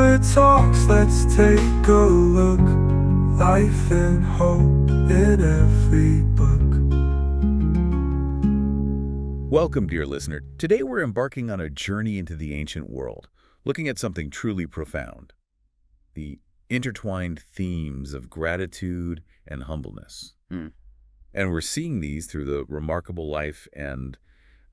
it talks, let's take a look. Life and hope in every book. Welcome, dear listener. Today we're embarking on a journey into the ancient world, looking at something truly profound: the intertwined themes of gratitude and humbleness. And we're seeing these through the remarkable life and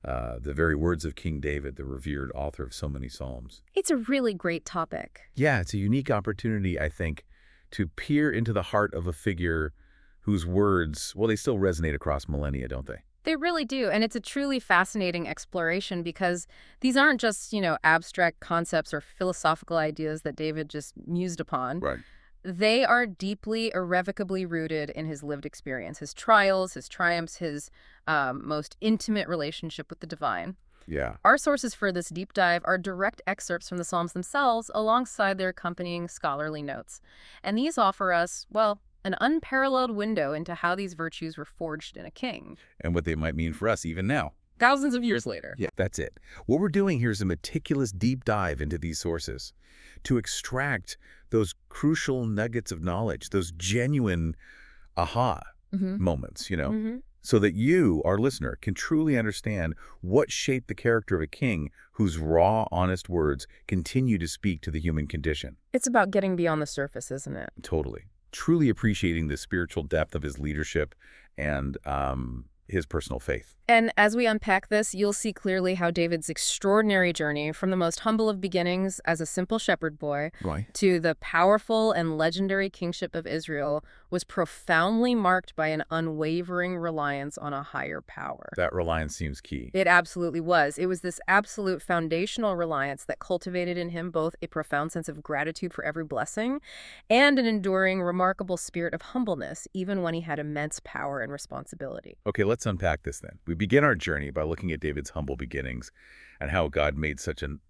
the very words of King David, the revered author of so many Psalms. It's a really great topic. Yeah, it's a unique opportunity, I think, to peer into the heart of a figure whose words, well, they still resonate across millennia, don't they? They really do, and it's a truly fascinating exploration because these aren't just, abstract concepts or philosophical ideas that David just mused upon. Right. They are deeply, irrevocably rooted in his lived experience, his trials, his triumphs, his most intimate relationship with the divine. Yeah. Our sources for this deep dive are direct excerpts from the Psalms themselves alongside their accompanying scholarly notes. And these offer us, well, an unparalleled window into how these virtues were forged in a king. And what they might mean for us even now. Thousands of years later. Yeah, that's it. What we're doing here is a meticulous deep dive into these sources to extract those crucial nuggets of knowledge, those genuine aha moments, so that you, our listener, can truly understand what shaped the character of a king whose raw, honest words continue to speak to the human condition. It's about getting beyond the surface, isn't it? Totally. Truly appreciating the spiritual depth of his leadership and his personal faith. And as we unpack this, you'll see clearly how David's extraordinary journey from the most humble of beginnings as a simple shepherd boy to the powerful and legendary kingship of Israel was profoundly marked by an unwavering reliance on a higher power. That reliance seems key. It absolutely was. It was this absolute foundational reliance that cultivated in him both a profound sense of gratitude for every blessing and an enduring, remarkable spirit of humbleness, even when he had immense power and responsibility. Okay, let's unpack this then. We begin our journey by looking at David's humble beginnings and how God made such an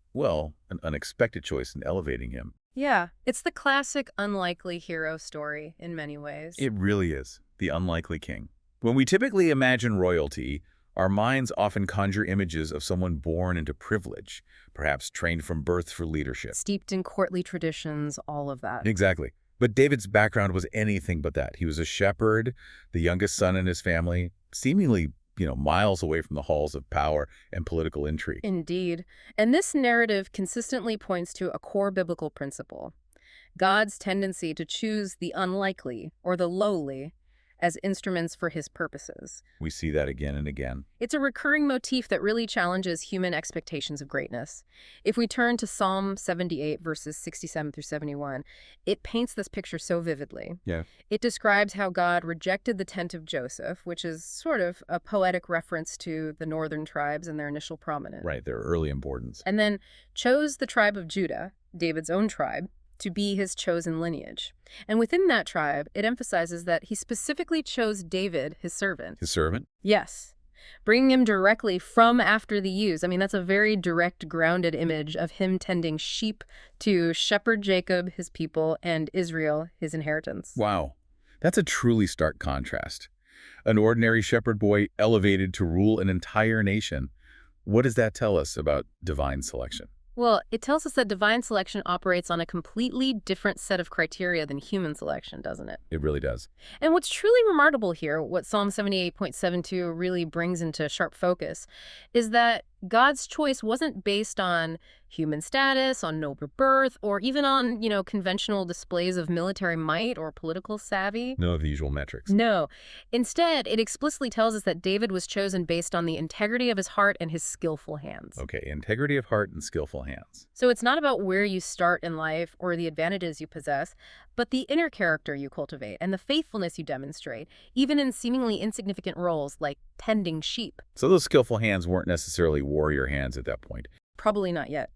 unexpected choice in elevating him. Yeah, it's the classic unlikely hero story in many ways. It really is. The unlikely king. When we typically imagine royalty, our minds often conjure images of someone born into privilege, perhaps trained from birth for leadership. Steeped in courtly traditions, all of that. Exactly. But David's background was anything but that. He was a shepherd, the youngest son in his family, seemingly miles away from the halls of power and political intrigue. Indeed. And this narrative consistently points to a core biblical principle: God's tendency to choose the unlikely or the lowly as instruments for his purposes. We see that again and again. It's a recurring motif that really challenges human expectations of greatness. If we turn to Psalm 78, verses 67 through 71, it paints this picture so vividly. Yeah. It describes how God rejected the tent of Joseph, which is sort of a poetic reference to the northern tribes and their initial prominence. Right, their early importance. And then chose the tribe of Judah, David's own tribe, to be his chosen lineage. And within that tribe, it emphasizes that he specifically chose David, his servant. His servant? Yes. Bringing him directly from after the ewes. I mean, that's a very direct, grounded image of him tending sheep to shepherd Jacob, his people, and Israel, his inheritance. Wow. That's a truly stark contrast. An ordinary shepherd boy elevated to rule an entire nation. What does that tell us about divine selection? Well, it tells us that divine selection operates on a completely different set of criteria than human selection, doesn't it? It really does. And what's truly remarkable here, what Psalm 78.72 really brings into sharp focus, is that God's choice wasn't based on human status, on noble birth, or even on, conventional displays of military might or political savvy. None of the usual metrics. No. Instead, it explicitly tells us that David was chosen based on the integrity of his heart and his skillful hands. Okay, integrity of heart and skillful hands. So it's not about where you start in life or the advantages you possess, but the inner character you cultivate and the faithfulness you demonstrate, even in seemingly insignificant roles like tending sheep. So those skillful hands weren't necessarily warrior hands at that point. Probably not yet.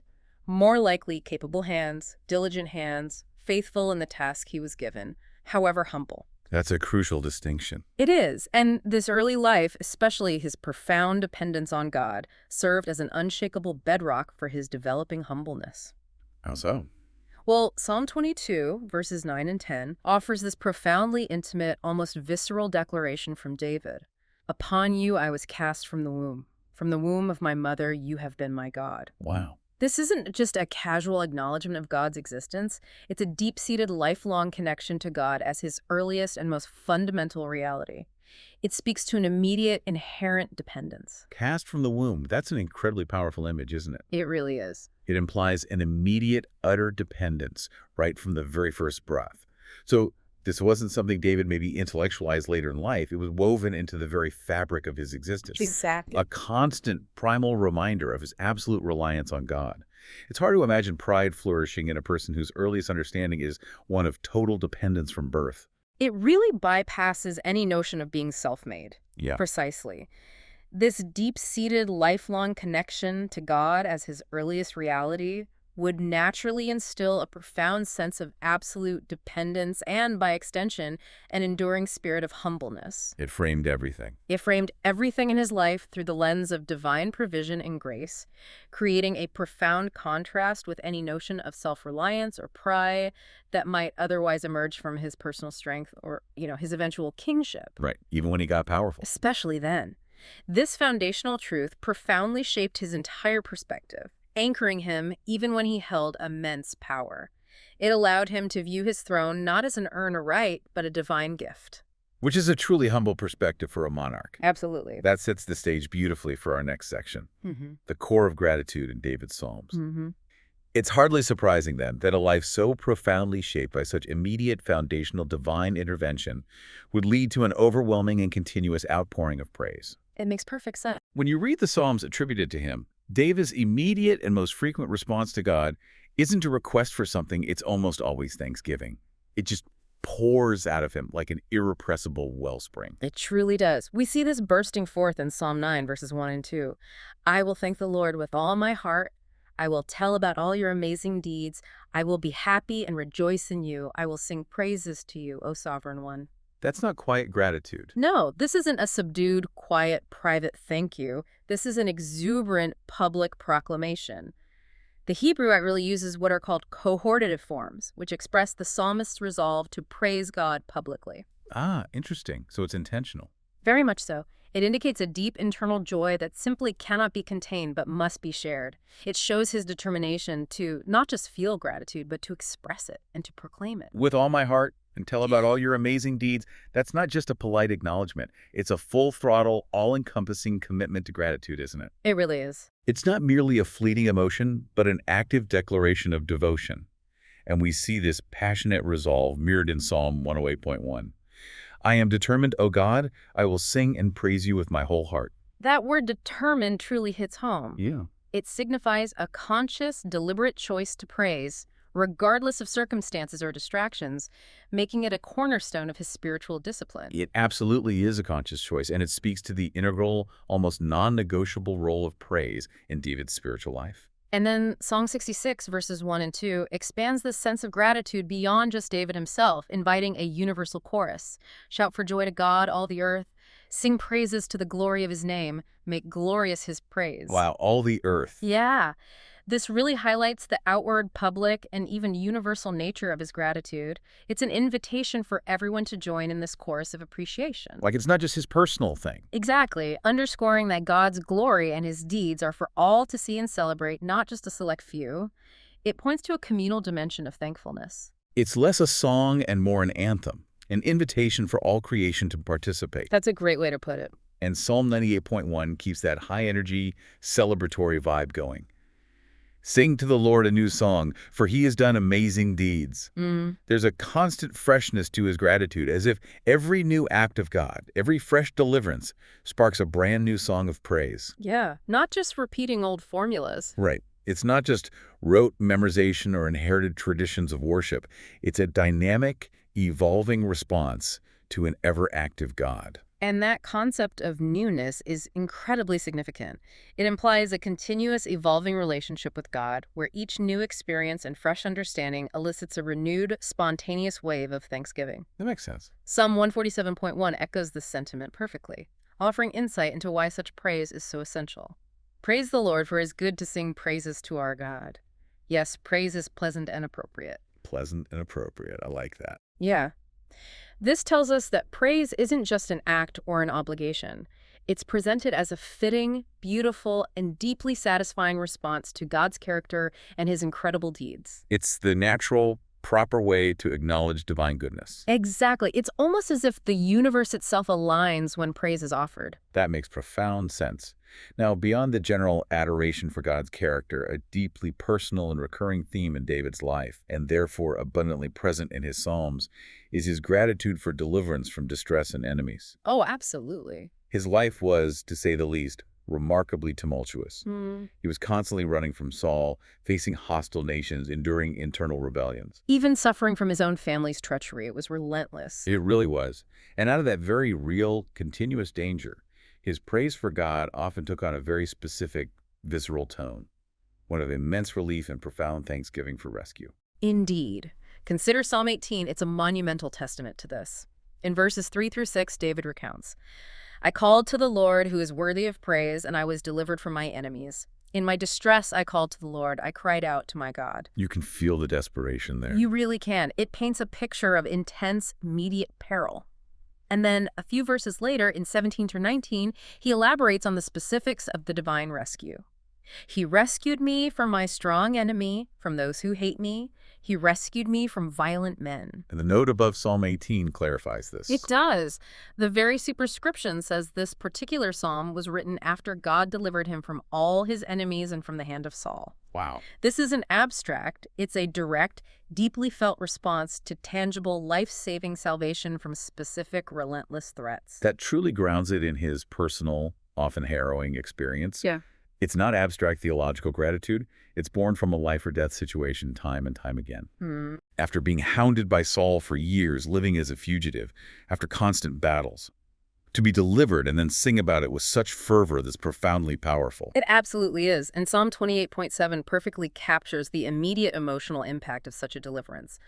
More likely capable hands, diligent hands, faithful in the task he was given, however humble. That's a crucial distinction. It is, and this early life, especially his profound dependence on God, served as an unshakable bedrock for his developing humbleness. How so? Well, Psalm 22, verses 9 and 10, offers this profoundly intimate, almost visceral declaration from David. Upon you I was cast from the womb. From the womb of my mother, you have been my God. Wow. This isn't just a casual acknowledgement of God's existence. It's a deep-seated, lifelong connection to God as his earliest and most fundamental reality. It speaks to an immediate, inherent dependence. Cast from the womb. That's an incredibly powerful image, isn't it? It really is. It implies an immediate, utter dependence right from the very first breath. So this wasn't something David maybe intellectualized later in life. It was woven into the very fabric of his existence. Exactly. A constant primal reminder of his absolute reliance on God. It's hard to imagine pride flourishing in a person whose earliest understanding is one of total dependence from birth. It really bypasses any notion of being self-made. Yeah. Precisely. This deep-seated, lifelong connection to God as his earliest reality would naturally instill a profound sense of absolute dependence and, by extension, an enduring spirit of humbleness. It framed everything. It framed everything in his life through the lens of divine provision and grace, creating a profound contrast with any notion of self-reliance or pride that might otherwise emerge from his personal strength or, his eventual kingship. Right, even when he got powerful. Especially then. This foundational truth profoundly shaped his entire perspective, anchoring him even when he held immense power. It allowed him to view his throne not as an earned right, but a divine gift. Which is a truly humble perspective for a monarch. Absolutely. That sets the stage beautifully for our next section, the core of gratitude in David's Psalms. It's hardly surprising, then, that a life so profoundly shaped by such immediate foundational divine intervention would lead to an overwhelming and continuous outpouring of praise. It makes perfect sense. When you read the Psalms attributed to him, David's immediate and most frequent response to God isn't a request for something, it's almost always thanksgiving. It just pours out of him like an irrepressible wellspring. It truly does. We see this bursting forth in Psalm 9, verses 1 and 2. I will thank the Lord with all my heart. I will tell about all your amazing deeds. I will be happy and rejoice in you. I will sing praises to you, O Sovereign One. That's not quiet gratitude. No, this isn't a subdued, quiet, private thank you. This is an exuberant public proclamation. The Hebrew really uses what are called cohortative forms, which express the psalmist's resolve to praise God publicly. Ah, interesting. So it's intentional. Very much so. It indicates a deep internal joy that simply cannot be contained but must be shared. It shows his determination to not just feel gratitude, but to express it and to proclaim it. With all my heart and tell about all your amazing deeds, that's not just a polite acknowledgement. It's a full-throttle, all-encompassing commitment to gratitude, isn't it? It really is. It's not merely a fleeting emotion, but an active declaration of devotion. And we see this passionate resolve mirrored in Psalm 108.1. I am determined, O God, I will sing and praise you with my whole heart. That word determined truly hits home. Yeah. It signifies a conscious, deliberate choice to praise, regardless of circumstances or distractions, making it a cornerstone of his spiritual discipline. It absolutely is a conscious choice, and it speaks to the integral, almost non-negotiable role of praise in David's spiritual life. And then Song 66, verses 1 and 2, expands this sense of gratitude beyond just David himself, inviting a universal chorus. Shout for joy to God, all the earth. Sing praises to the glory of his name. Make glorious his praise. Wow, all the earth. Yeah. This really highlights the outward, public, and even universal nature of his gratitude. It's an invitation for everyone to join in this chorus of appreciation. Like it's not just his personal thing. Exactly, underscoring that God's glory and his deeds are for all to see and celebrate, not just a select few. It points to a communal dimension of thankfulness. It's less a song and more an anthem, an invitation for all creation to participate. That's a great way to put it. And Psalm 98.1 keeps that high-energy, celebratory vibe going. Sing to the Lord a new song, for he has done amazing deeds. There's a constant freshness to his gratitude, as if every new act of God, every fresh deliverance, sparks a brand new song of praise. Yeah, not just repeating old formulas. Right. It's not just rote memorization or inherited traditions of worship. It's a dynamic, evolving response to an ever-active God. And that concept of newness is incredibly significant. It implies a continuous evolving relationship with God, where each new experience and fresh understanding elicits a renewed, spontaneous wave of thanksgiving. That makes sense. Psalm 147.1 echoes this sentiment perfectly, offering insight into why such praise is so essential. Praise the Lord, for it is good to sing praises to our God. Yes, praise is pleasant and appropriate. Pleasant and appropriate. I like that. Yeah. This tells us that praise isn't just an act or an obligation. It's presented as a fitting, beautiful, and deeply satisfying response to God's character and his incredible deeds. It's the natural, proper way to acknowledge divine goodness. Exactly. It's almost as if the universe itself aligns when praise is offered. That makes profound sense. Now, beyond the general adoration for God's character, a deeply personal and recurring theme in David's life, and therefore abundantly present in his Psalms, is his gratitude for deliverance from distress and enemies. Oh, absolutely. His life was, to say the least, remarkably tumultuous. He was constantly running from Saul, facing hostile nations, enduring internal rebellions. Even suffering from his own family's treachery, it was relentless. It really was. And out of that very real, continuous danger, his praise for God often took on a very specific, visceral tone, one of immense relief and profound thanksgiving for rescue. Indeed. Consider Psalm 18. It's a monumental testament to this. In verses 3 through 6, David recounts, I called to the Lord who is worthy of praise, and I was delivered from my enemies. In my distress, I called to the Lord. I cried out to my God. You can feel the desperation there. You really can. It paints a picture of intense, immediate peril. And then a few verses later, in 17 through 19, he elaborates on the specifics of the divine rescue. He rescued me from my strong enemy, from those who hate me. He rescued me from violent men. And the note above Psalm 18 clarifies this. It does. The very superscription says this particular psalm was written after God delivered him from all his enemies and from the hand of Saul. Wow. This isn't abstract. It's a direct, deeply felt response to tangible, life-saving salvation from specific, relentless threats. That truly grounds it in his personal, often harrowing experience. Yeah. It's not abstract theological gratitude. It's born from a life-or-death situation time and time again. After being hounded by Saul for years, living as a fugitive, after constant battles, to be delivered and then sing about it with such fervor that's profoundly powerful. It absolutely is. And Psalm 28.7 perfectly captures the immediate emotional impact of such a deliverance.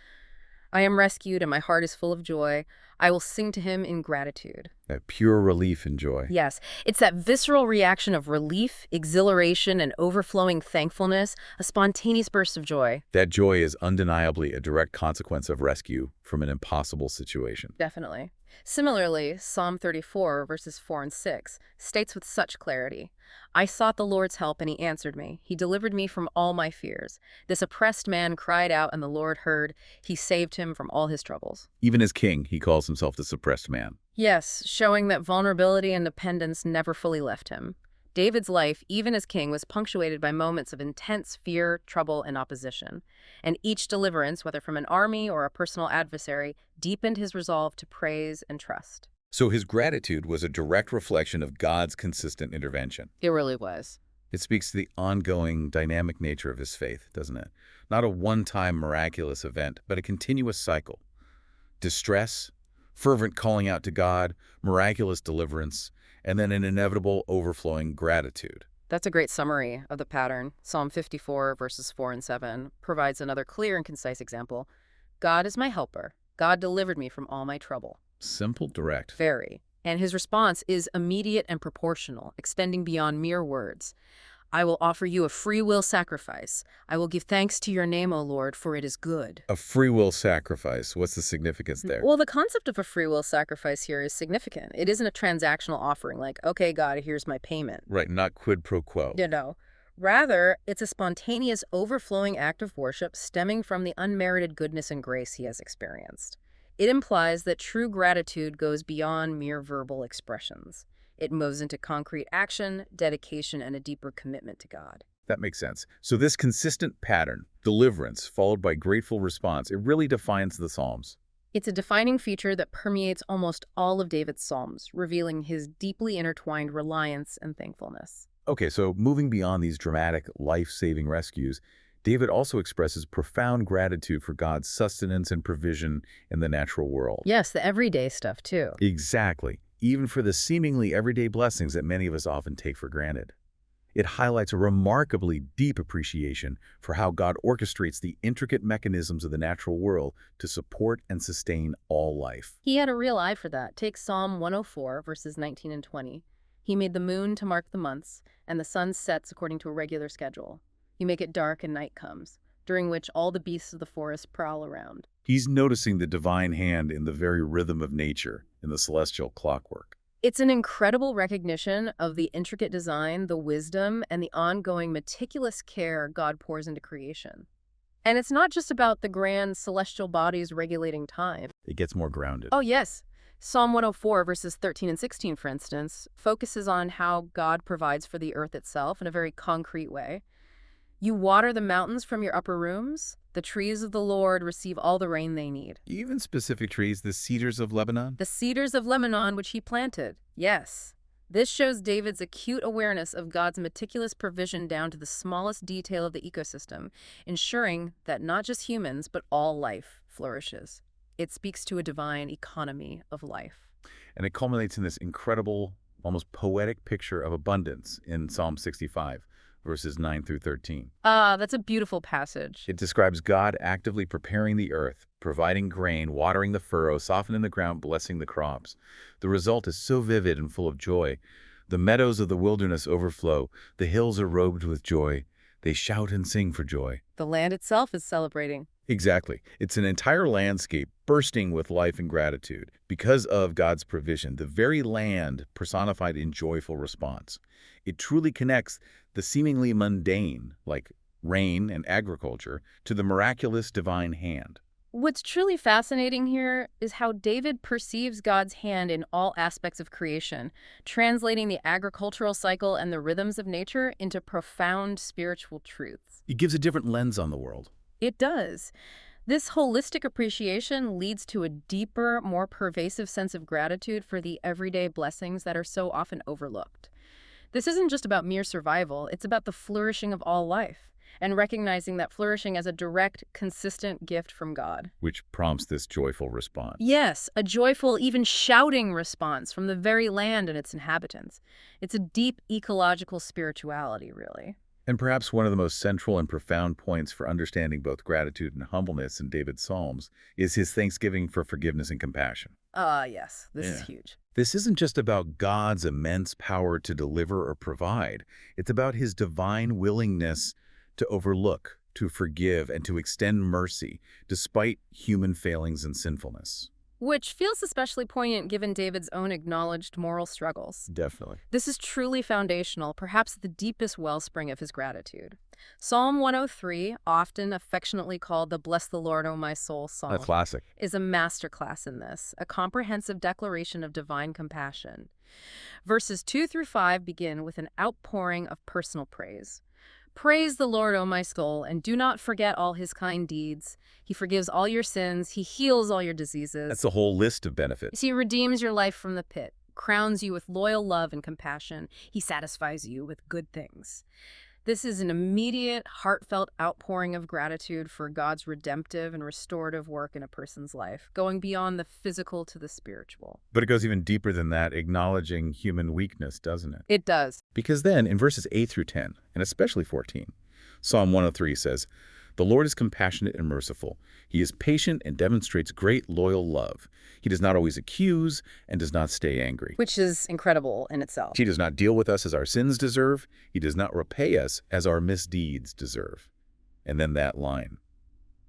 I am rescued and my heart is full of joy. I will sing to him in gratitude. That pure relief and joy. Yes, it's that visceral reaction of relief, exhilaration, and overflowing thankfulness, a spontaneous burst of joy. That joy is undeniably a direct consequence of rescue from an impossible situation. Definitely. Similarly, Psalm 34, verses 4 and 6, states with such clarity, I sought the Lord's help, and he answered me. He delivered me from all my fears. This oppressed man cried out, and the Lord heard. He saved him from all his troubles. Even as king, he calls himself the suppressed man. Yes, showing that vulnerability and dependence never fully left him. David's life, even as king, was punctuated by moments of intense fear, trouble, and opposition. And each deliverance, whether from an army or a personal adversary, deepened his resolve to praise and trust. So his gratitude was a direct reflection of God's consistent intervention. It really was. It speaks to the ongoing, dynamic nature of his faith, doesn't it? Not a one-time miraculous event, but a continuous cycle. Distress, fervent calling out to God, miraculous deliverance, and then an inevitable overflowing gratitude. That's a great summary of the pattern. Psalm 54, verses 4 and 7, provides another clear and concise example. God is my helper. God delivered me from all my trouble. Simple, direct. Very. And his response is immediate and proportional, extending beyond mere words. I will offer you a free will sacrifice. I will give thanks to your name, O Lord, for it is good. A free will sacrifice. What's the significance there? Well, the concept of a free will sacrifice here is significant. It isn't a transactional offering like, okay, God, here's my payment. Right, not quid pro quo. Rather, it's a spontaneous, overflowing act of worship stemming from the unmerited goodness and grace he has experienced. It implies that true gratitude goes beyond mere verbal expressions. It moves into concrete action, dedication, and a deeper commitment to God. That makes sense. So this consistent pattern, deliverance, followed by grateful response, it really defines the Psalms. It's a defining feature that permeates almost all of David's Psalms, revealing his deeply intertwined reliance and thankfulness. Okay, so moving beyond these dramatic, life-saving rescues, David also expresses profound gratitude for God's sustenance and provision in the natural world. Yes, the everyday stuff, too. Exactly. Even for the seemingly everyday blessings that many of us often take for granted. It highlights a remarkably deep appreciation for how God orchestrates the intricate mechanisms of the natural world to support and sustain all life. He had a real eye for that. Take Psalm 104, verses 19 and 20. He made the moon to mark the months, and the sun sets according to a regular schedule. You make it dark and night comes, during which all the beasts of the forest prowl around. He's noticing the divine hand in the very rhythm of nature, in the celestial clockwork. It's an incredible recognition of the intricate design, the wisdom, and the ongoing meticulous care God pours into creation. And it's not just about the grand celestial bodies regulating time. It gets more grounded. Oh, yes. Psalm 104, verses 13 and 16, for instance, focuses on how God provides for the earth itself in a very concrete way. You water the mountains from your upper rooms. The trees of the Lord receive all the rain they need. Even specific trees, the cedars of Lebanon? The cedars of Lebanon, which he planted. Yes. This shows David's acute awareness of God's meticulous provision down to the smallest detail of the ecosystem, ensuring that not just humans, but all life flourishes. It speaks to a divine economy of life. And it culminates in this incredible, almost poetic picture of abundance in Psalm 65, verses 9 through 13. That's a beautiful passage. It describes God actively preparing the earth, providing grain, watering the furrow, softening the ground, blessing the crops. The result is so vivid and full of joy. The meadows of the wilderness overflow. The hills are robed with joy. They shout and sing for joy. The land itself is celebrating. Exactly. It's an entire landscape bursting with life and gratitude. Because of God's provision, the very land personified in joyful response. It truly connects the seemingly mundane, like rain and agriculture, to the miraculous divine hand. What's truly fascinating here is how David perceives God's hand in all aspects of creation, translating the agricultural cycle and the rhythms of nature into profound spiritual truths. It gives a different lens on the world. It does. This holistic appreciation leads to a deeper, more pervasive sense of gratitude for the everyday blessings that are so often overlooked. This isn't just about mere survival, it's about the flourishing of all life, and recognizing that flourishing as a direct, consistent gift from God. Which prompts this joyful response. Yes, a joyful, even shouting response from the very land and its inhabitants. It's a deep ecological spirituality, really. And perhaps one of the most central and profound points for understanding both gratitude and humbleness in David's Psalms is his thanksgiving for forgiveness and compassion. Yes, this is huge. This isn't just about God's immense power to deliver or provide. It's about his divine willingness to overlook, to forgive, and to extend mercy despite human failings and sinfulness. Which feels especially poignant given David's own acknowledged moral struggles. Definitely. This is truly foundational, perhaps the deepest wellspring of his gratitude. Psalm 103, often affectionately called the Bless the Lord, O my soul psalm, A classic. is a masterclass in this, a comprehensive declaration of divine compassion. Verses 2 through 5 begin with an outpouring of personal praise. Praise the Lord, O my soul, and do not forget all his kind deeds. He forgives all your sins. He heals all your diseases. That's a whole list of benefits. He redeems your life from the pit, crowns you with loyal love and compassion. He satisfies you with good things. This is an immediate, heartfelt outpouring of gratitude for God's redemptive and restorative work in a person's life, going beyond the physical to the spiritual. But it goes even deeper than that, acknowledging human weakness, doesn't it? It does. Because then, in verses 8 through 10, and especially 14, Psalm 103 says, "The Lord is compassionate and merciful. He is patient and demonstrates great loyal love. He does not always accuse and does not stay angry." Which is incredible in itself. He does not deal with us as our sins deserve. He does not repay us as our misdeeds deserve. And then that line,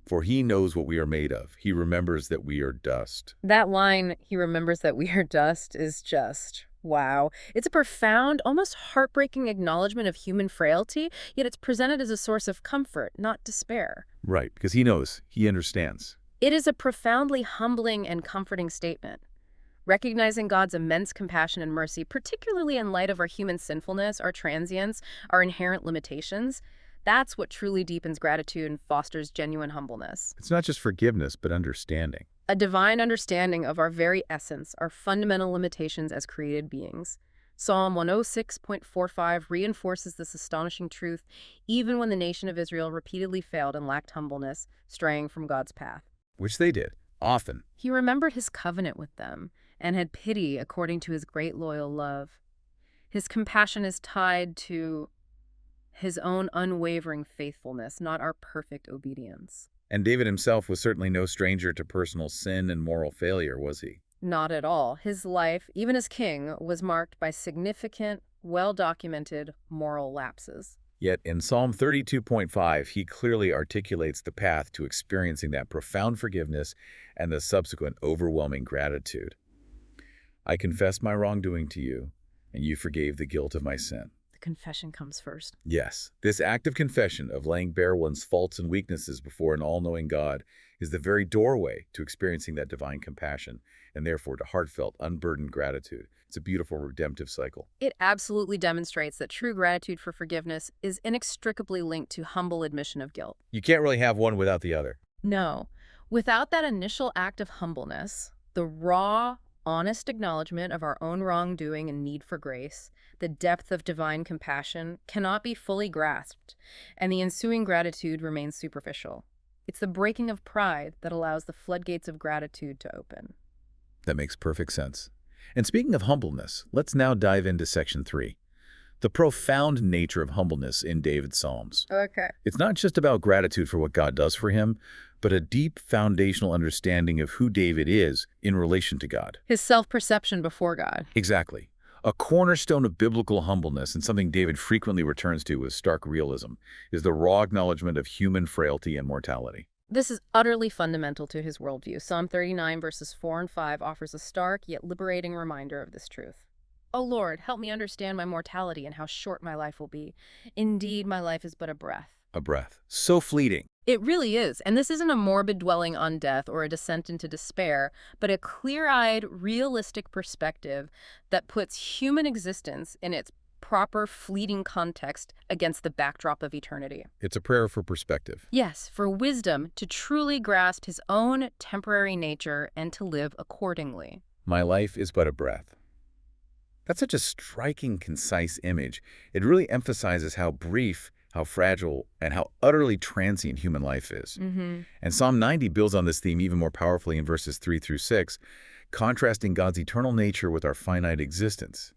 "For he knows what we are made of. He remembers that we are dust." That line, "he remembers that we are dust," is just, wow. It's a profound, almost heartbreaking acknowledgement of human frailty, yet it's presented as a source of comfort, not despair. Right, because he knows, he understands. It is a profoundly humbling and comforting statement. Recognizing God's immense compassion and mercy, particularly in light of our human sinfulness, our transience, our inherent limitations, that's what truly deepens gratitude and fosters genuine humbleness. It's not just forgiveness, but understanding. A divine understanding of our very essence, our fundamental limitations as created beings. Psalm 106.45 reinforces this astonishing truth, even when the nation of Israel repeatedly failed and lacked humbleness, straying from God's path. Which they did, often. He remembered his covenant with them and had pity according to his great loyal love. His compassion is tied to his own unwavering faithfulness, not our perfect obedience. And David himself was certainly no stranger to personal sin and moral failure, was he? Not at all. His life, even as king, was marked by significant, well-documented moral lapses. Yet in Psalm 32.5, he clearly articulates the path to experiencing that profound forgiveness and the subsequent overwhelming gratitude. I confess my wrongdoing to you, and you forgave the guilt of my sin. The confession comes first. Yes, this act of confession, of laying bare one's faults and weaknesses before an all-knowing God, is the very doorway to experiencing that divine compassion, and therefore to heartfelt, unburdened gratitude. It's a beautiful redemptive cycle. It absolutely demonstrates that true gratitude for forgiveness is inextricably linked to humble admission of guilt. You can't really have one without the other. No. Without that initial act of humbleness, the raw, honest acknowledgement of our own wrongdoing and need for grace, the depth of divine compassion cannot be fully grasped, and the ensuing gratitude remains superficial. It's the breaking of pride that allows the floodgates of gratitude to open. That makes perfect sense. And speaking of humbleness, let's now dive into section 3. The profound nature of humbleness in David's Psalms. Okay. It's not just about gratitude for what God does for him, but a deep foundational understanding of who David is in relation to God. His self-perception before God. Exactly. A cornerstone of biblical humbleness, and something David frequently returns to with stark realism, is the raw acknowledgement of human frailty and mortality. This is utterly fundamental to his worldview. Psalm 39 verses 4 and 5 offers a stark yet liberating reminder of this truth. O Lord, help me understand my mortality and how short my life will be. Indeed, my life is but a breath. A breath. So fleeting. It really is. And this isn't a morbid dwelling on death or a descent into despair, but a clear-eyed, realistic perspective that puts human existence in its proper, fleeting context against the backdrop of eternity. It's a prayer for perspective. Yes, for wisdom to truly grasp his own temporary nature and to live accordingly. My life is but a breath. That's such a striking, concise image. It really emphasizes how brief, how fragile, and how utterly transient human life is. And Psalm 90 builds on this theme even more powerfully in verses 3 through 6, contrasting God's eternal nature with our finite existence.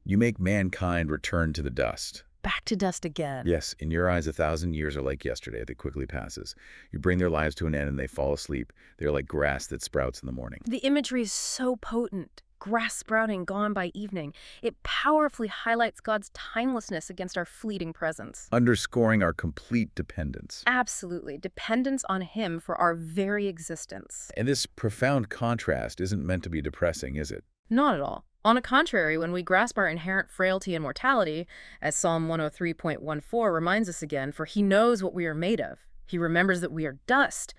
You make mankind return to the dust. Back to dust again. Yes, in your eyes 1,000 years are like yesterday that quickly passes. You bring their lives to an end and they fall asleep. They're like grass that sprouts in the morning. The imagery is so potent. Grass sprouting, gone by evening. It powerfully highlights God's timelessness against our fleeting presence. Underscoring our complete dependence. Absolutely. Dependence on Him for our very existence. And this profound contrast isn't meant to be depressing, is it? Not at all. On the contrary, when we grasp our inherent frailty and mortality, as Psalm 103.14 reminds us again, for He knows what we are made of. He remembers that we are dust.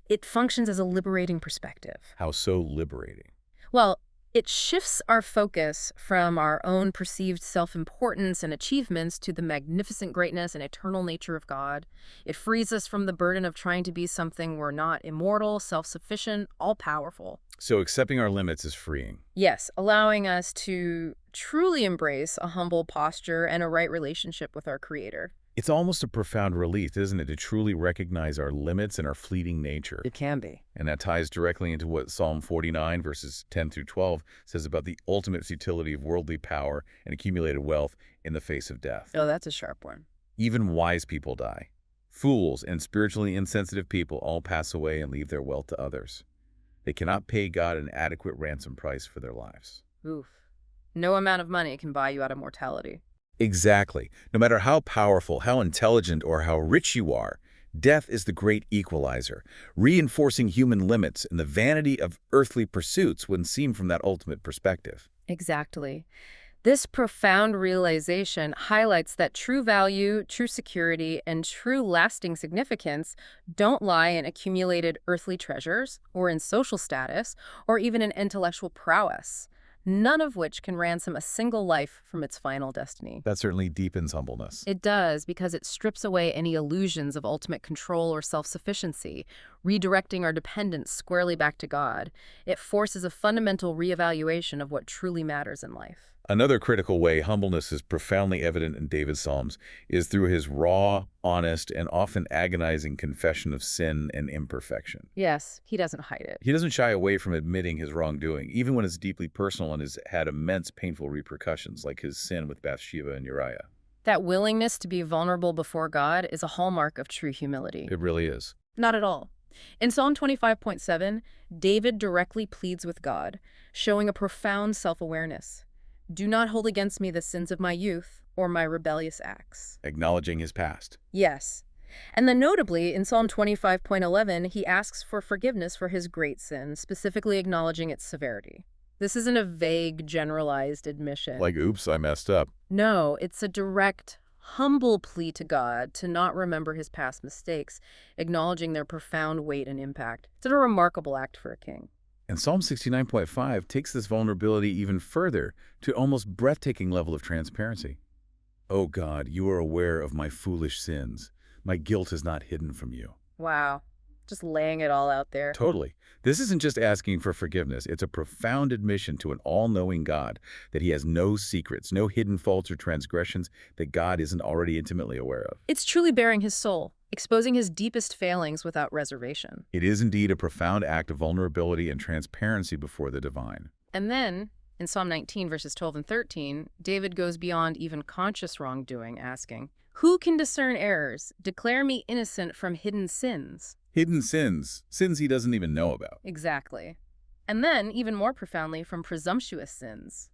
It functions as a liberating perspective. How so liberating? Well, it shifts our focus from our own perceived self-importance and achievements to the magnificent greatness and eternal nature of God. It frees us from the burden of trying to be something we're not: immortal, self-sufficient, all-powerful. So accepting our limits is freeing. Yes, allowing us to truly embrace a humble posture and a right relationship with our Creator. It's almost a profound relief, isn't it, to truly recognize our limits and our fleeting nature. It can be. And that ties directly into what Psalm 49, verses 10 through 12, says about the ultimate futility of worldly power and accumulated wealth in the face of death. Oh, that's a sharp one. Even wise people die. Fools and spiritually insensitive people all pass away and leave their wealth to others. They cannot pay God an adequate ransom price for their lives. Oof. No amount of money can buy you out of mortality. Exactly. No matter how powerful, how intelligent, or how rich you are, death is the great equalizer, reinforcing human limits and the vanity of earthly pursuits when seen from that ultimate perspective. Exactly. This profound realization highlights that true value, true security, and true lasting significance don't lie in accumulated earthly treasures, or in social status, or even in intellectual prowess, none of which can ransom a single life from its final destiny. That certainly deepens humbleness. It does, because it strips away any illusions of ultimate control or self-sufficiency, redirecting our dependence squarely back to God. It forces a fundamental reevaluation of what truly matters in life. Another critical way humbleness is profoundly evident in David's Psalms is through his raw, honest, and often agonizing confession of sin and imperfection. Yes, he doesn't hide it. He doesn't shy away from admitting his wrongdoing, even when it's deeply personal and has had immense painful repercussions, like his sin with Bathsheba and Uriah. That willingness to be vulnerable before God is a hallmark of true humility. It really is. Not at all. In Psalm 25.7, David directly pleads with God, showing a profound self-awareness. Do not hold against me the sins of my youth or my rebellious acts. Acknowledging his past. Yes. And then notably, in Psalm 25.11, he asks for forgiveness for his great sin, specifically acknowledging its severity. This isn't a vague, generalized admission. Like, oops, I messed up. No, it's a direct, humble plea to God to not remember his past mistakes, acknowledging their profound weight and impact. It's a remarkable act for a king. And Psalm 69.5 takes this vulnerability even further to almost breathtaking level of transparency. "O God, you are aware of my foolish sins. My guilt is not hidden from you." Wow. Just laying it all out there. Totally. This isn't just asking for forgiveness. It's a profound admission to an all-knowing God that he has no secrets, no hidden faults or transgressions that God isn't already intimately aware of. It's truly bearing his soul, exposing his deepest failings without reservation. It is indeed a profound act of vulnerability and transparency before the divine. And then, in Psalm 19, verses 12 and 13, David goes beyond even conscious wrongdoing, asking, "Who can discern errors? Declare me innocent from hidden sins." Hidden sins, sins he doesn't even know about. Exactly. And then, even more profoundly, from presumptuous sins.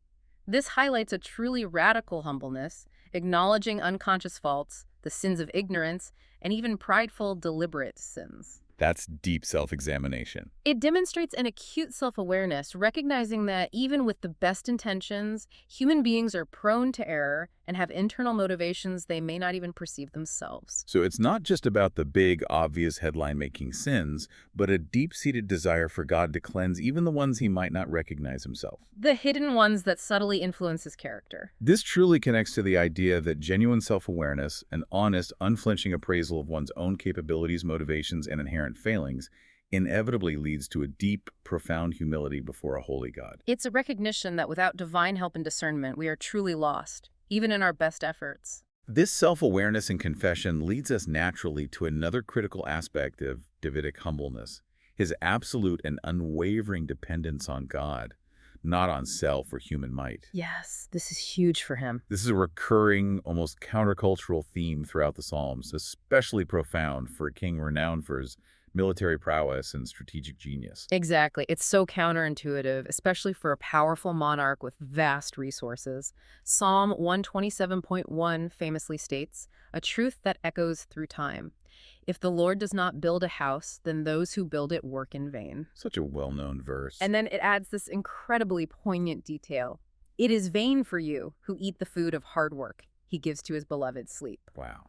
This highlights a truly radical humbleness, acknowledging unconscious faults, the sins of ignorance, and even prideful, deliberate sins. That's deep self-examination. It demonstrates an acute self-awareness, recognizing that even with the best intentions, human beings are prone to error and have internal motivations they may not even perceive themselves. So it's not just about the big, obvious headline-making sins, but a deep-seated desire for God to cleanse even the ones he might not recognize himself. The hidden ones that subtly influence his character. This truly connects to the idea that genuine self-awareness, an honest, unflinching appraisal of one's own capabilities, motivations, and inherent failings, inevitably leads to a deep, profound humility before a holy God. It's a recognition that without divine help and discernment, we are truly lost, even in our best efforts. This self-awareness and confession leads us naturally to another critical aspect of Davidic humbleness, his absolute and unwavering dependence on God, not on self or human might. Yes, this is huge for him. This is a recurring, almost countercultural theme throughout the Psalms, especially profound for a king renowned for his military prowess and strategic genius. Exactly. It's so counterintuitive, especially for a powerful monarch with vast resources. Psalm 127.1 famously states, "A truth that echoes through time. If the Lord does not build a house, then those who build it work in vain." Such a well-known verse. And then it adds this incredibly poignant detail. "It is vain for you who eat the food of hard work he gives to his beloved sleep." Wow.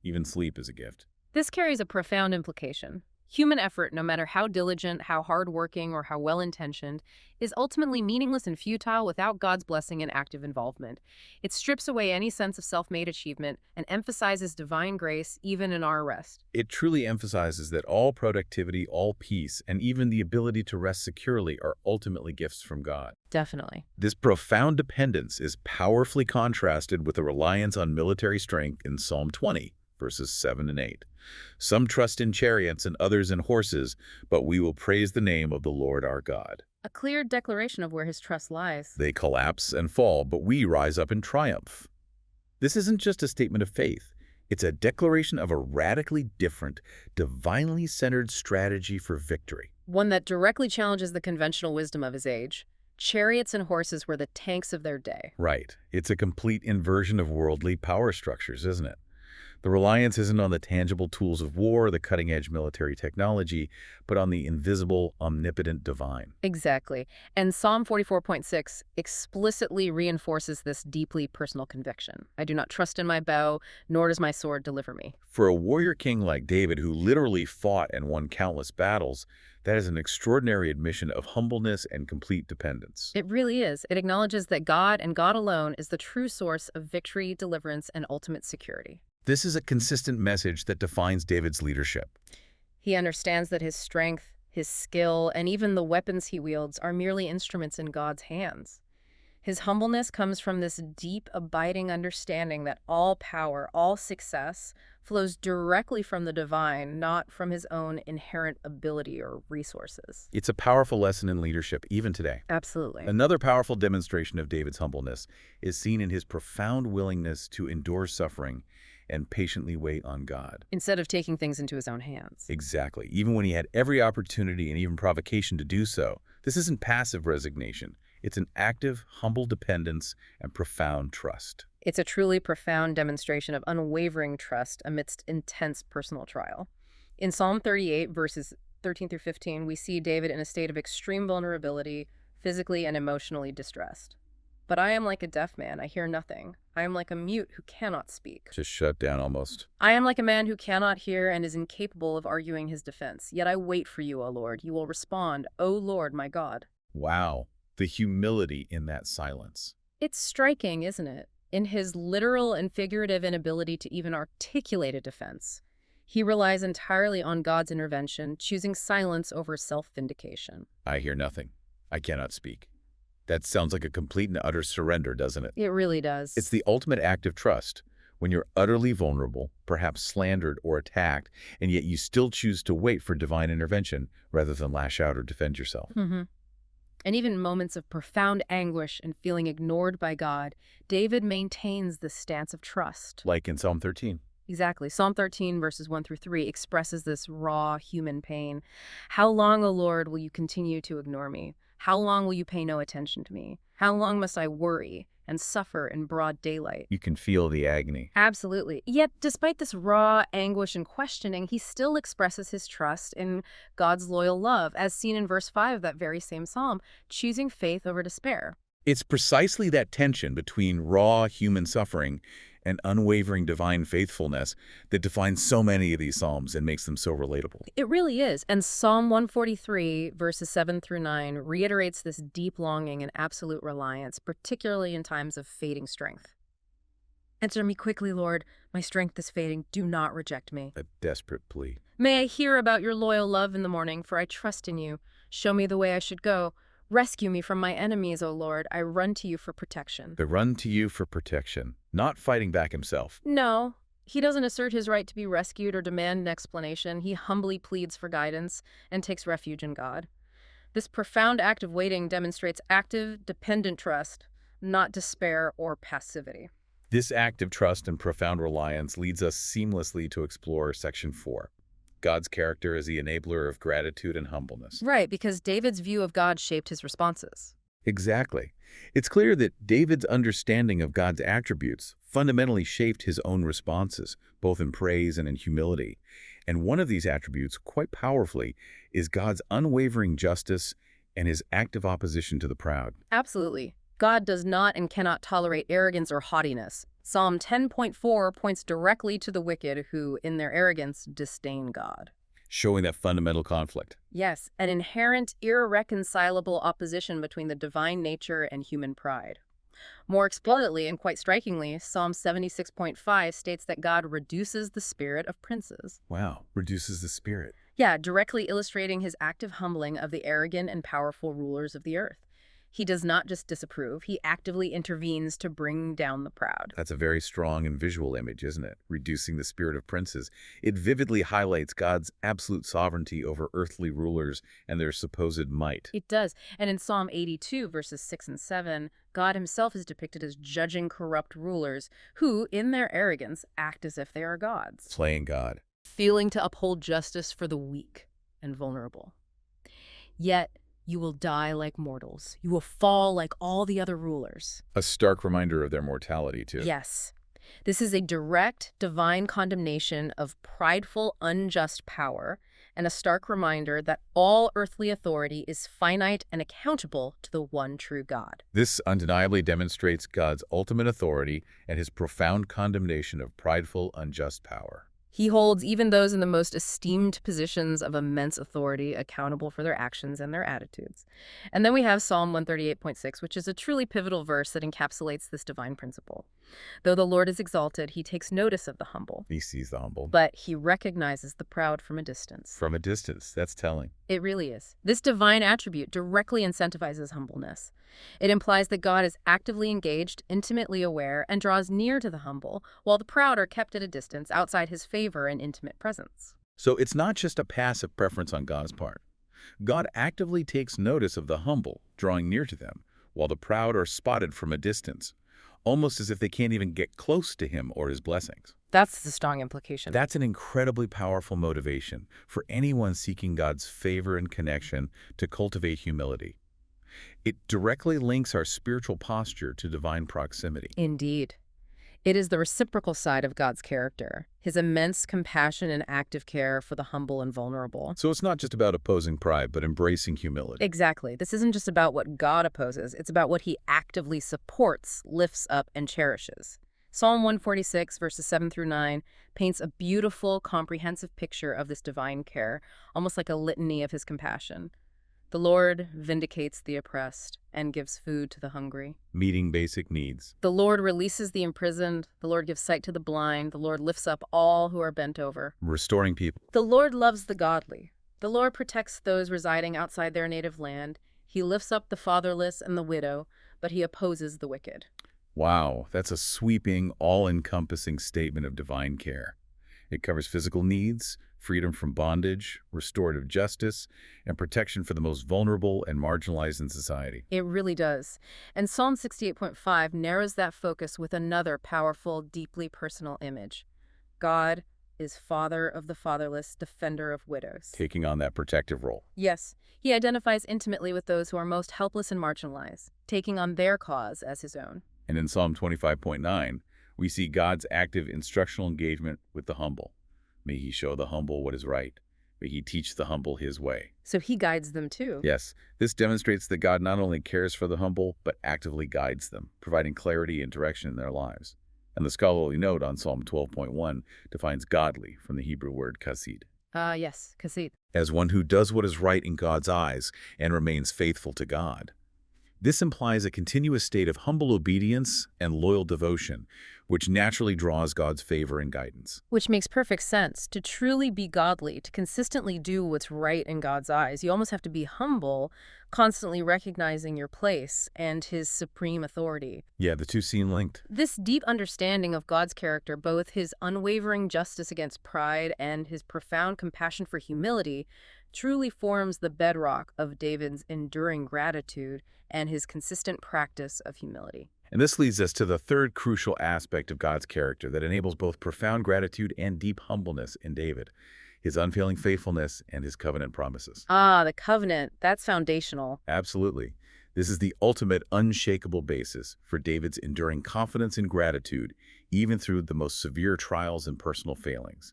Even sleep is a gift. This carries a profound implication. Human effort, no matter how diligent, how hardworking, or how well-intentioned, is ultimately meaningless and futile without God's blessing and active involvement. It strips away any sense of self-made achievement and emphasizes divine grace even in our rest. It truly emphasizes that all productivity, all peace, and even the ability to rest securely are ultimately gifts from God. Definitely. This profound dependence is powerfully contrasted with the reliance on military strength in Psalm 20, verses 7 and 8. "Some trust in chariots and others in horses, but we will praise the name of the Lord our God." A clear declaration of where his trust lies. They collapse and fall, but we rise up in triumph. This isn't just a statement of faith. It's a declaration of a radically different, divinely centered strategy for victory. One that directly challenges the conventional wisdom of his age. Chariots and horses were the tanks of their day. Right. It's a complete inversion of worldly power structures, isn't it? The reliance isn't on the tangible tools of war, the cutting-edge military technology, but on the invisible, omnipotent divine. Exactly. And Psalm 44.6 explicitly reinforces this deeply personal conviction. "I do not trust in my bow, nor does my sword deliver me." For a warrior king like David, who literally fought and won countless battles, that is an extraordinary admission of humbleness and complete dependence. It really is. It acknowledges that God and God alone is the true source of victory, deliverance, and ultimate security. This is a consistent message that defines David's leadership. He understands that his strength, his skill, and even the weapons he wields are merely instruments in God's hands. His humbleness comes from this deep, abiding understanding that all power, all success, flows directly from the divine, not from his own inherent ability or resources. It's a powerful lesson in leadership, even today. Absolutely. Another powerful demonstration of David's humbleness is seen in his profound willingness to endure suffering and patiently wait on God. Instead of taking things into his own hands. Exactly. Even when he had every opportunity and even provocation to do so. This isn't passive resignation. It's an active, humble dependence and profound trust. It's a truly profound demonstration of unwavering trust amidst intense personal trial. In Psalm 38, verses 13 through 15, we see David in a state of extreme vulnerability, physically and emotionally distressed. But I am like a deaf man, I hear nothing. I am like a mute who cannot speak. Just shut down almost. I am like a man who cannot hear and is incapable of arguing his defense. Yet I wait for you, O Lord. You will respond, O Lord, my God. Wow, the humility in that silence. It's striking, isn't it? In his literal and figurative inability to even articulate a defense, he relies entirely on God's intervention, choosing silence over self-vindication. I hear nothing. I cannot speak. That sounds like a complete and utter surrender, doesn't it? It really does. It's the ultimate act of trust. When you're utterly vulnerable, perhaps slandered or attacked, and yet you still choose to wait for divine intervention rather than lash out or defend yourself. And even moments of profound anguish and feeling ignored by God, David maintains this stance of trust. Like in Psalm 13. Exactly. Psalm 13, verses 1 through 3, expresses this raw human pain. How long, O Lord, will you continue to ignore me? How long will you pay no attention to me? How long must I worry and suffer in broad daylight? You can feel the agony. Absolutely. Yet, despite this raw anguish and questioning, he still expresses his trust in God's loyal love, as seen in verse 5 of that very same psalm, choosing faith over despair. It's precisely that tension between raw human suffering and unwavering divine faithfulness that defines so many of these psalms and makes them so relatable. It really is. And Psalm 143, verses 7 through 9, reiterates this deep longing and absolute reliance, particularly in times of fading strength. Answer me quickly, Lord. My strength is fading. Do not reject me. A desperate plea. May I hear about your loyal love in the morning, for I trust in you. Show me the way I should go. Rescue me from my enemies, O Lord. I run to you for protection. The run to you for protection, not fighting back himself. No, he doesn't assert his right to be rescued or demand an explanation. He humbly pleads for guidance and takes refuge in God. This profound act of waiting demonstrates active, dependent trust, not despair or passivity. This act of trust and profound reliance leads us seamlessly to explore Section 4. God's character as the enabler of gratitude and humbleness. Right, because David's view of God shaped his responses. Exactly. It's clear that David's understanding of God's attributes fundamentally shaped his own responses, both in praise and in humility. And one of these attributes, quite powerfully, is God's unwavering justice and his active opposition to the proud. Absolutely. God does not and cannot tolerate arrogance or haughtiness. Psalm 10.4 points directly to the wicked who, in their arrogance, disdain God. Showing that fundamental conflict. Yes, an inherent, irreconcilable opposition between the divine nature and human pride. More explicitly and quite strikingly, Psalm 76.5 states that God reduces the spirit of princes. Wow, reduces the spirit. Yeah, directly illustrating his active humbling of the arrogant and powerful rulers of the earth. He does not just disapprove, he actively intervenes to bring down the proud. That's a very strong and visual image, isn't it? Reducing the spirit of princes. It vividly highlights God's absolute sovereignty over earthly rulers and their supposed might. It does. And in Psalm 82, verses 6 and 7, God himself is depicted as judging corrupt rulers who, in their arrogance, act as if they are gods. Playing God. Failing to uphold justice for the weak and vulnerable. Yet, you will die like mortals. You will fall like all the other rulers. A stark reminder of their mortality, too. Yes. This is a direct divine condemnation of prideful, unjust power, and a stark reminder that all earthly authority is finite and accountable to the one true God. This undeniably demonstrates God's ultimate authority and his profound condemnation of prideful, unjust power. He holds even those in the most esteemed positions of immense authority accountable for their actions and their attitudes. And then we have Psalm 138.6, which is a truly pivotal verse that encapsulates this divine principle. Though the Lord is exalted, he takes notice of the humble. He sees the humble. But he recognizes the proud from a distance. From a distance, that's telling. It really is. This divine attribute directly incentivizes humbleness. It implies that God is actively engaged, intimately aware, and draws near to the humble, while the proud are kept at a distance outside his favor and intimate presence. So it's not just a passive preference on God's part. God actively takes notice of the humble, drawing near to them, while the proud are spotted from a distance, almost as if they can't even get close to him or his blessings. That's the strong implication. That's an incredibly powerful motivation for anyone seeking God's favor and connection to cultivate humility. It directly links our spiritual posture to divine proximity. Indeed. It is the reciprocal side of God's character, his immense compassion and active care for the humble and vulnerable. So it's not just about opposing pride, but embracing humility. Exactly. This isn't just about what God opposes. It's about what he actively supports, lifts up, and cherishes. Psalm 146, verses 7 through 9, paints a beautiful, comprehensive picture of this divine care, almost like a litany of his compassion. The Lord vindicates the oppressed and gives food to the hungry. Meeting basic needs. The Lord releases the imprisoned. The Lord gives sight to the blind. The Lord lifts up all who are bent over. Restoring people. The Lord loves the godly. The Lord protects those residing outside their native land. He lifts up the fatherless and the widow, but he opposes the wicked. Wow, that's a sweeping, all-encompassing statement of divine care. It covers physical needs, freedom from bondage, restorative justice, and protection for the most vulnerable and marginalized in society. It really does. And Psalm 68.5 narrows that focus with another powerful, deeply personal image. God is father of the fatherless, defender of widows. Taking on that protective role. Yes, he identifies intimately with those who are most helpless and marginalized, taking on their cause as his own. And in Psalm 25.9, we see God's active instructional engagement with the humble. May he show the humble what is right. May he teach the humble his way. So he guides them too. Yes, this demonstrates that God not only cares for the humble, but actively guides them, providing clarity and direction in their lives. And the scholarly note on Psalm 12.1 defines godly from the Hebrew word chesed. Yes, chesed. As one who does what is right in God's eyes and remains faithful to God. This implies a continuous state of humble obedience and loyal devotion, which naturally draws God's favor and guidance. Which makes perfect sense. To truly be godly, to consistently do what's right in God's eyes, you almost have to be humble, constantly recognizing your place and his supreme authority. Yeah, the two seem linked. This deep understanding of God's character, both his unwavering justice against pride and his profound compassion for humility, truly forms the bedrock of David's enduring gratitude and his consistent practice of humility. And this leads us to the third crucial aspect of God's character that enables both profound gratitude and deep humbleness in David, his unfailing faithfulness and his covenant promises. The covenant, that's foundational. Absolutely. This is the ultimate unshakable basis for David's enduring confidence and gratitude, even through the most severe trials and personal failings.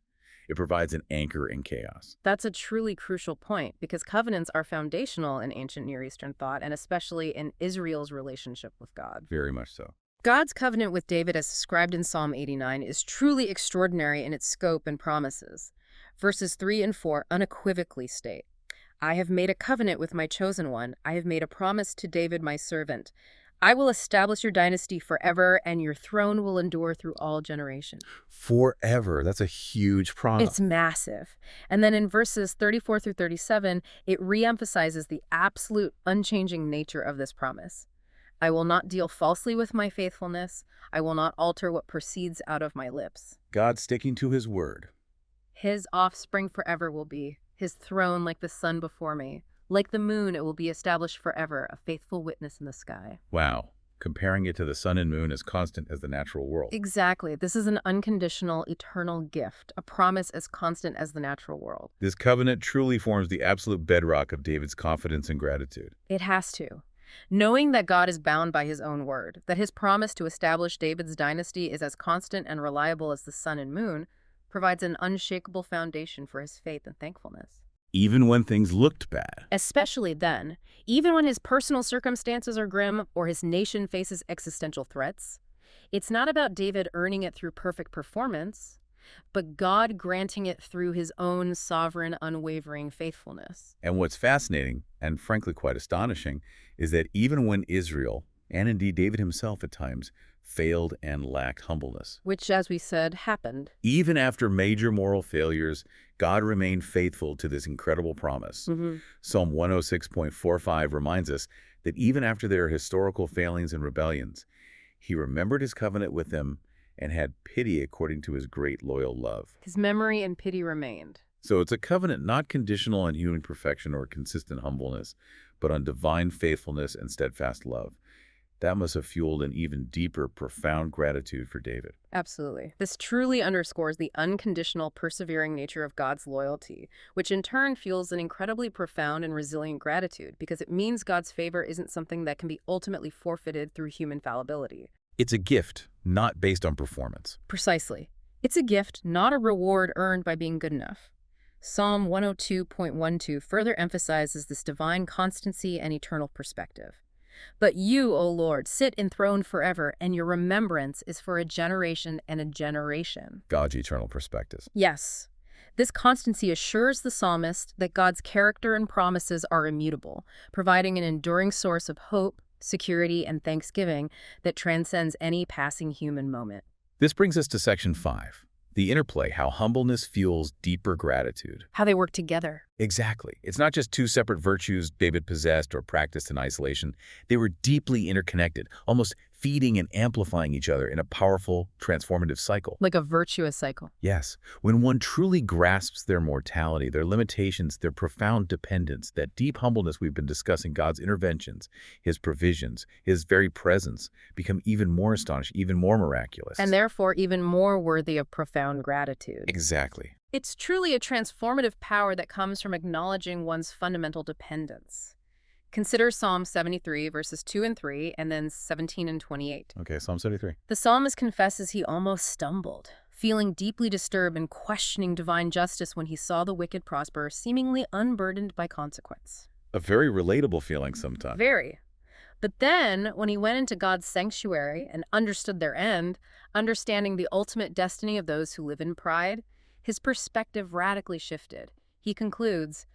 It provides an anchor in chaos. That's a truly crucial point, because covenants are foundational in ancient Near Eastern thought, and especially in Israel's relationship with God. Very much so. God's covenant with David, as described in Psalm 89, is truly extraordinary in its scope and promises. Verses 3 and 4 unequivocally state, "I have made a covenant with my chosen one. I have made a promise to David my servant. I will establish your dynasty forever, and your throne will endure through all generations." Forever. That's a huge promise. It's massive. And then in verses 34 through 37, it reemphasizes the absolute unchanging nature of this promise. "I will not deal falsely with my faithfulness. I will not alter what proceeds out of my lips." God sticking to his word. His offspring forever will be, his throne like the sun before me. Like the moon, it will be established forever, a faithful witness in the sky. Wow. Comparing it to the sun and moon as constant as the natural world. Exactly. This is an unconditional, eternal gift, a promise as constant as the natural world. This covenant truly forms the absolute bedrock of David's confidence and gratitude. It has to. Knowing that God is bound by his own word, that his promise to establish David's dynasty is as constant and reliable as the sun and moon, provides an unshakable foundation for his faith and thankfulness. Even when things looked bad. Especially then, even when his personal circumstances are grim or his nation faces existential threats, it's not about David earning it through perfect performance, but God granting it through his own sovereign, unwavering faithfulness. And what's fascinating, and frankly quite astonishing, is that even when Israel, and indeed David himself at times, failed and lacked humbleness. Which, as we said, happened. Even after major moral failures, God remained faithful to this incredible promise. Psalm 106.45 reminds us that even after their historical failings and rebellions, he remembered his covenant with them and had pity according to his great loyal love. His memory and pity remained. So it's a covenant not conditional on human perfection or consistent humbleness, but on divine faithfulness and steadfast love. That must have fueled an even deeper, profound gratitude for David. Absolutely. This truly underscores the unconditional, persevering nature of God's loyalty, which in turn fuels an incredibly profound and resilient gratitude, because it means God's favor isn't something that can be ultimately forfeited through human fallibility. It's a gift, not based on performance. Precisely. It's a gift, not a reward earned by being good enough. Psalm 102.12 further emphasizes this divine constancy and eternal perspective. But you, O Lord, sit enthroned forever, and your remembrance is for a generation and a generation. God's eternal perspective. Yes. This constancy assures the psalmist that God's character and promises are immutable, providing an enduring source of hope, security, and thanksgiving that transcends any passing human moment. This brings us to section 5. The interplay, how humbleness fuels deeper gratitude. How they work together. Exactly. It's not just two separate virtues David possessed or practiced in isolation. They were deeply interconnected, almost feeding and amplifying each other in a powerful, transformative cycle. Like a virtuous cycle. Yes. When one truly grasps their mortality, their limitations, their profound dependence, that deep humbleness we've been discussing, God's interventions, his provisions, his very presence, become even more astonishing, even more miraculous. And therefore even more worthy of profound gratitude. Exactly. It's truly a transformative power that comes from acknowledging one's fundamental dependence. Consider Psalm 73, verses 2 and 3, and then 17 and 28. Okay, Psalm 73. The psalmist confesses he almost stumbled, feeling deeply disturbed and questioning divine justice when he saw the wicked prosper, seemingly unburdened by consequence. A very relatable feeling sometimes. Very. But then, when he went into God's sanctuary and understood their end, understanding the ultimate destiny of those who live in pride, his perspective radically shifted. He concludes,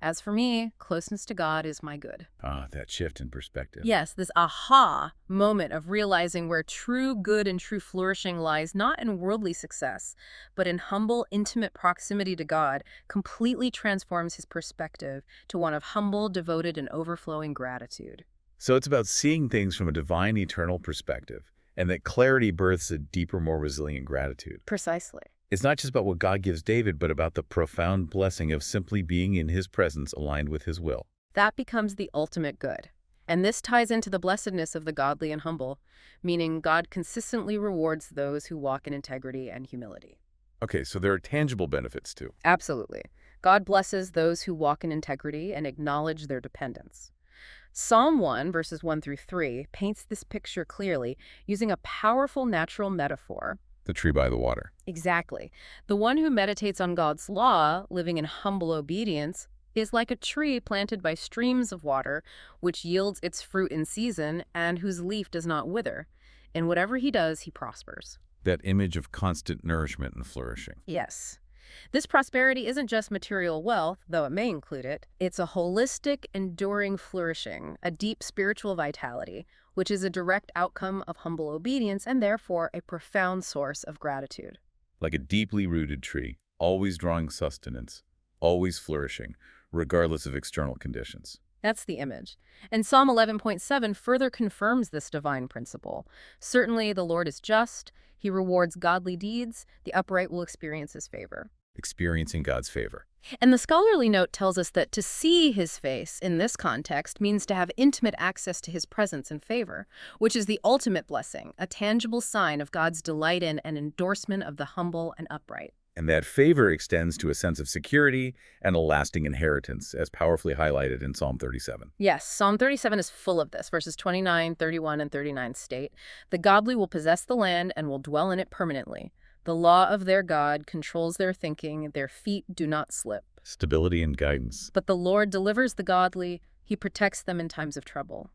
"As for me, closeness to God is my good." Ah, that shift in perspective. Yes, this aha moment of realizing where true good and true flourishing lies not in worldly success, but in humble, intimate proximity to God, completely transforms his perspective to one of humble, devoted, and overflowing gratitude. So it's about seeing things from a divine, eternal perspective, and that clarity births a deeper, more resilient gratitude. Precisely. It's not just about what God gives David, but about the profound blessing of simply being in his presence aligned with his will. That becomes the ultimate good. And this ties into the blessedness of the godly and humble, meaning God consistently rewards those who walk in integrity and humility. Okay, so there are tangible benefits too. Absolutely. God blesses those who walk in integrity and acknowledge their dependence. Psalm 1, verses 1 through 3, paints this picture clearly using a powerful natural metaphor. The tree by the water. Exactly. The one who meditates on God's law, living in humble obedience, is like a tree planted by streams of water, which yields its fruit in season and whose leaf does not wither. In whatever he does, he prospers. That image of constant nourishment and flourishing. Yes. This prosperity isn't just material wealth, though it may include it. It's a holistic, enduring flourishing, a deep spiritual vitality, which is a direct outcome of humble obedience and therefore a profound source of gratitude. Like a deeply rooted tree, always drawing sustenance, always flourishing, regardless of external conditions. That's the image. And Psalm 11.7 further confirms this divine principle. Certainly the Lord is just, he rewards godly deeds, the upright will experience his favor. Experiencing God's favor. And the scholarly note tells us that to see his face in this context means to have intimate access to his presence and favor, which is the ultimate blessing, a tangible sign of God's delight in and endorsement of the humble and upright. And that favor extends to a sense of security and a lasting inheritance, as powerfully highlighted in Psalm 37. Yes, Psalm 37 is full of this. Verses 29, 31, and 39 state, "The godly will possess the land and will dwell in it permanently. The law of their God controls their thinking, their feet do not slip. Stability and guidance. But the Lord delivers the godly, he protects them in times of trouble."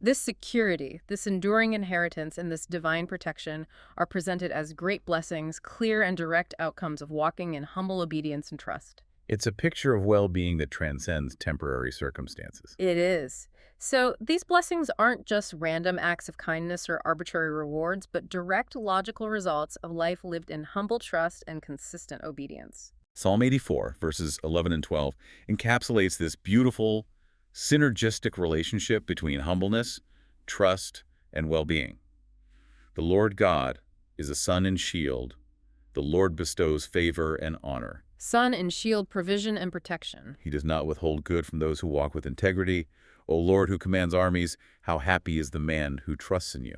This security, this enduring inheritance, and this divine protection are presented as great blessings, clear and direct outcomes of walking in humble obedience and trust. It's a picture of well-being that transcends temporary circumstances. It is. So these blessings aren't just random acts of kindness or arbitrary rewards, but direct logical results of life lived in humble trust and consistent obedience. Psalm 84, verses 11 and 12, encapsulates this beautiful, synergistic relationship between humbleness, trust, and well-being. The Lord God is a sun and shield. The Lord bestows favor and honor. Sun and shield, provision and protection. He does not withhold good from those who walk with integrity. O Lord, who commands armies, how happy is the man who trusts in you.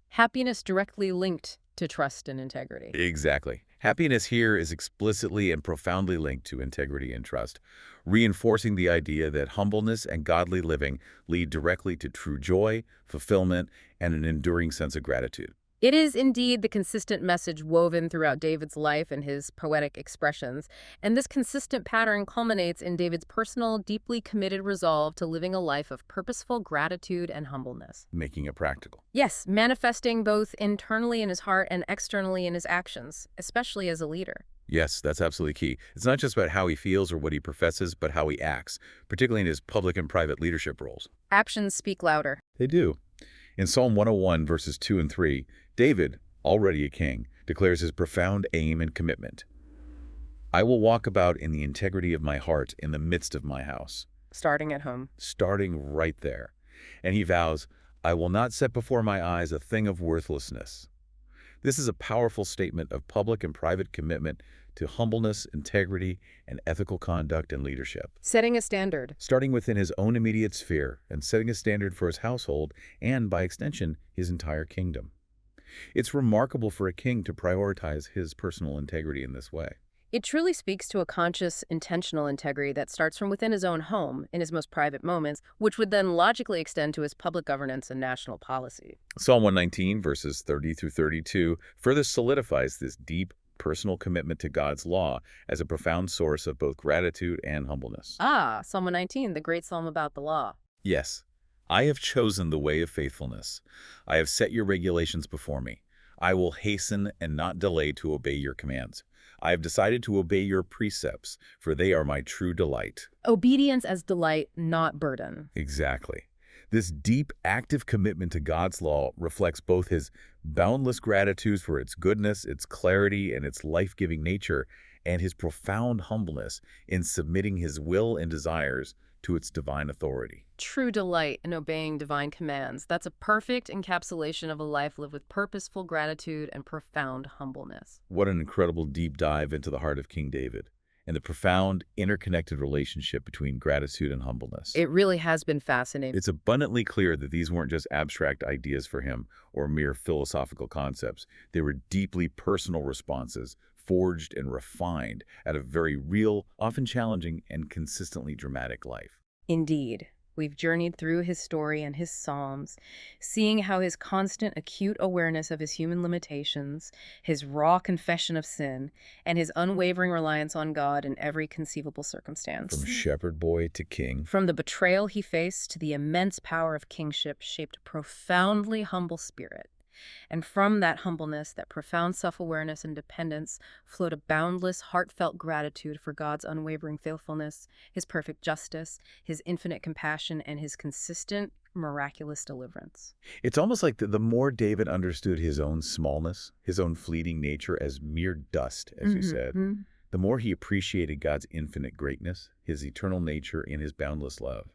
Happiness directly linked to trust and integrity. Exactly. Happiness here is explicitly and profoundly linked to integrity and trust, reinforcing the idea that humbleness and godly living lead directly to true joy, fulfillment, and an enduring sense of gratitude. It is indeed the consistent message woven throughout David's life and his poetic expressions, and this consistent pattern culminates in David's personal, deeply committed resolve to living a life of purposeful gratitude and humbleness. Making it practical. Yes, manifesting both internally in his heart and externally in his actions, especially as a leader. Yes, that's absolutely key. It's not just about how he feels or what he professes, but how he acts, particularly in his public and private leadership roles. Actions speak louder. They do. In Psalm 101, verses 2 and 3, David, already a king, declares his profound aim and commitment. I will walk about in the integrity of my heart in the midst of my house. Starting at home. Starting right there. And he vows, I will not set before my eyes a thing of worthlessness. This is a powerful statement of public and private commitment to humbleness, integrity, and ethical conduct and leadership. Setting a standard. Starting within his own immediate sphere and setting a standard for his household and, by extension, his entire kingdom. It's remarkable for a king to prioritize his personal integrity in this way. It truly speaks to a conscious, intentional integrity that starts from within his own home, in his most private moments, which would then logically extend to his public governance and national policy. Psalm 119, verses 30 through 32, further solidifies this deep, personal commitment to God's law as a profound source of both gratitude and humbleness. Ah, Psalm 119, the great psalm about the law. Yes, I have chosen the way of faithfulness. I have set your regulations before me. I will hasten and not delay to obey your commands. I have decided to obey your precepts, for they are my true delight. Obedience as delight, not burden. Exactly. This deep, active commitment to God's law reflects both his boundless gratitude for its goodness, its clarity, and its life-giving nature, and his profound humbleness in submitting his will and desires to its divine authority. True delight in obeying divine commands. That's a perfect encapsulation of a life lived with purposeful gratitude and profound humbleness. What an incredible deep dive into the heart of King David and the profound, interconnected relationship between gratitude and humbleness. It really has been fascinating. It's abundantly clear that these weren't just abstract ideas for him or mere philosophical concepts. They were deeply personal responses, forged and refined out of very real, often challenging, and consistently dramatic life. Indeed. We've journeyed through his story and his psalms, seeing how his constant acute awareness of his human limitations, his raw confession of sin, and his unwavering reliance on God in every conceivable circumstance. From shepherd boy to king. From the betrayal he faced to the immense power of kingship shaped a profoundly humble spirit. And from that humbleness, that profound self-awareness and dependence, flowed a boundless, heartfelt gratitude for God's unwavering faithfulness, his perfect justice, his infinite compassion, and his consistent, miraculous deliverance. It's almost like the more David understood his own smallness, his own fleeting nature as mere dust, as you said, the more he appreciated God's infinite greatness, his eternal nature, and his boundless love.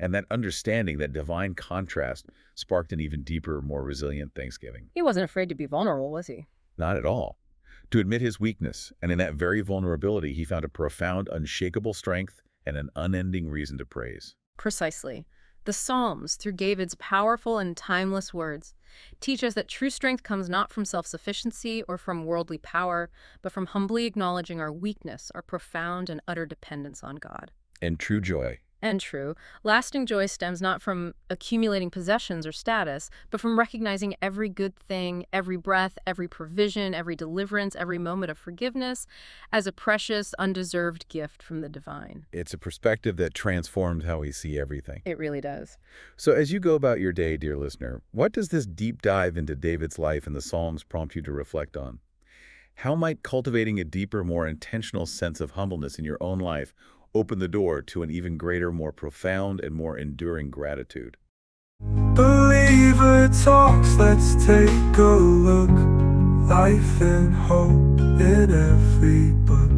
And that understanding, that divine contrast, sparked an even deeper, more resilient thanksgiving. He wasn't afraid to be vulnerable, was he? Not at all. To admit his weakness, and in that very vulnerability, he found a profound, unshakable strength and an unending reason to praise. Precisely. The Psalms, through David's powerful and timeless words, teach us that true strength comes not from self-sufficiency or from worldly power, but from humbly acknowledging our weakness, our profound and utter dependence on God. And true joy. And true, lasting joy stems not from accumulating possessions or status, but from recognizing every good thing, every breath, every provision, every deliverance, every moment of forgiveness as a precious, undeserved gift from the divine. It's a perspective that transforms how we see everything. It really does. So as you go about your day, dear listener, what does this deep dive into David's life and the Psalms prompt you to reflect on? How might cultivating a deeper, more intentional sense of humbleness in your own life open the door to an even greater, more profound, and more enduring gratitude? Believer talks, let's take a look. Life and hope in every book.